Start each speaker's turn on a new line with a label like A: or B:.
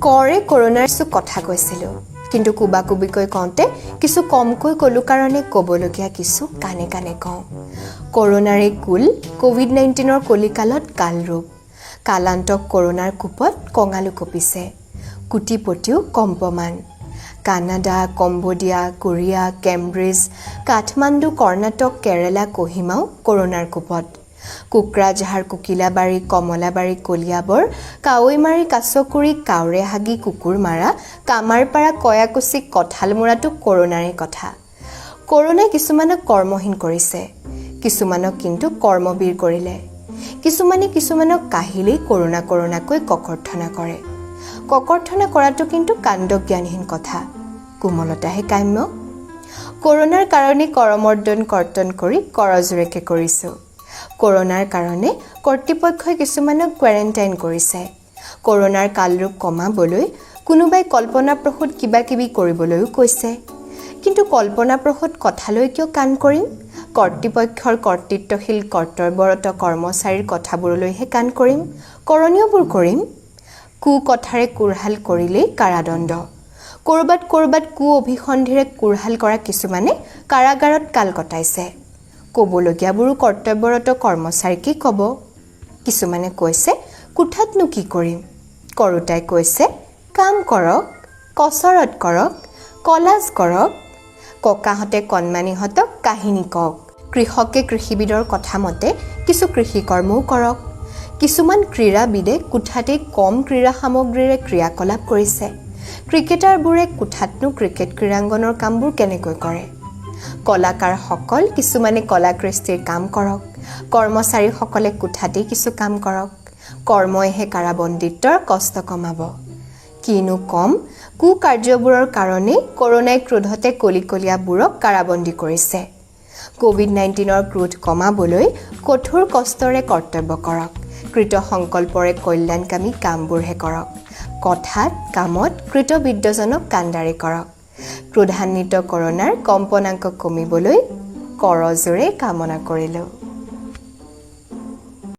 A: কৰে কৰোনাৰ সু কথা কৈছিলো কিন্তু কুবাকুবিকৈ কওঁতে কিছু কমকৈ কলো কাৰণে কবলগীয়া কিছু কানে কানে কওঁ কৰোনাৰে কুল কোভিড-19ৰ কলিকালত কালৰূপ কালান্তক কৰোনাৰ কুপত কঙালু কপিছে কুটিপটিও কম্পমান Canada Cambodia Korea Cambridge Kathmandu Karnataka Kerala কোহিমাও কৰোনাৰ কুপত কুকৰাঝাৰ কুকিলাবাৰী কমলাবাৰী কলিয়াবৰ কাৱৈমাৰী কাছকুৰি কাউৰে হাগি কুকুৰ মাৰা কামাৰপাৰা কয়াকুছি কঠালমুৰাটো কৰোনাৰে কথা কৰোনাই কিছুমানক কৰ্মহীন কৰিছে কিছুমানক কিন্তু কৰ্মবীৰ কৰিলে কিছুমানক কাহিলেই কৰোনাকৈ ককৰ্থনা কৰে ককৰ্থনা কৰাটো কিন্তু কাণ্ডজ্ঞানহীন কথা কোমলতাহে কাম্য কৰোনাৰ কাৰণে কৰমৰ্দন কৰ্তন কৰি কৰজুৰেকে কৰিছো কৰোনাৰ কাৰণে কৰ্তৃপক্ষই কিছুমানক কোৱাৰেণ্টাইন কৰিছে কৰোনাৰ কালৰূপ কমাবলৈ কোনোবাই কল্পনাপ্ৰসূত কিবাকিবি কৰিবলৈও কৈছে কিন্তু কল্পনাপ্ৰসূত কথালৈ কিয় কাণ কৰিম কৰ্তৃপক্ষৰ কৰ্তৃত্বশীল কৰ্তব্যৰত কৰ্মচাৰীৰ কথাবোৰলৈহে কাণ কৰিম কৰণীয়বোৰ কৰিম কু কথাৰে কুৰহাল কৰিলেই কাৰাদণ্ড কৰবাত কু অভিসন্ধিৰে কুৰহাল কৰা কিছুমানে কাৰাগাৰত কাল কটাইছে কবলগীয়াবোৰো কৰ্তব্যৰত কৰ্মচাৰীকে কব কিছুমানে কৈছে কুঠাতনো কি কৰিম কৰোতাই কৈছে কাম কৰক কসৰত কৰক কলাজ কৰক ককাহতে কণমানিহতক কাহিনী কওক কৃষকে কৃষিবিদৰ কথা মতে কিছু কৃষি কৰ্মও কৰক কিছুমান ক্ৰীড়াবিদে কুঠাতে কম ক্ৰীড়া সামগ্ৰীৰে ক্ৰিয়াকলাপ কৰিছে ক্ৰিকেটাৰবোৰে কুঠাতনো ক্ৰিকেট ক্ৰীড়াংগনৰ কামবোৰ কেনেকৈ কৰে কলাকাৰসকল কিছুমানে কলাকৃষ্টিৰ কাম কৰক কৰ্মচাৰীসকলে কুঠাতে কিছু কাম কৰক কৰ্মইহে কাৰাবন্দিত্বৰ কষ্ট কমাব কিনো কম কু কাৰ্যবোৰৰ কাৰণে কৰোনাই ক্ৰোধতে কলিকলীয়াবোৰক কাৰাবন্দী কৰিছে কোভিড-19ৰ ক্ৰোধ কমাবলৈ কঠোৰ কষ্টৰে কৰ্তব্য কৰক কৃত সংকল্পৰে কল্যাণকামী কামবোৰহে কৰক কথাত কামত কৃতবিদ্যজনক কাণ্ডাৰে কৰক ক্ৰোধান্বিত কৰোনাৰ কম্পনাংক কমিবলৈ কৰজোৰে কামনা কৰিলো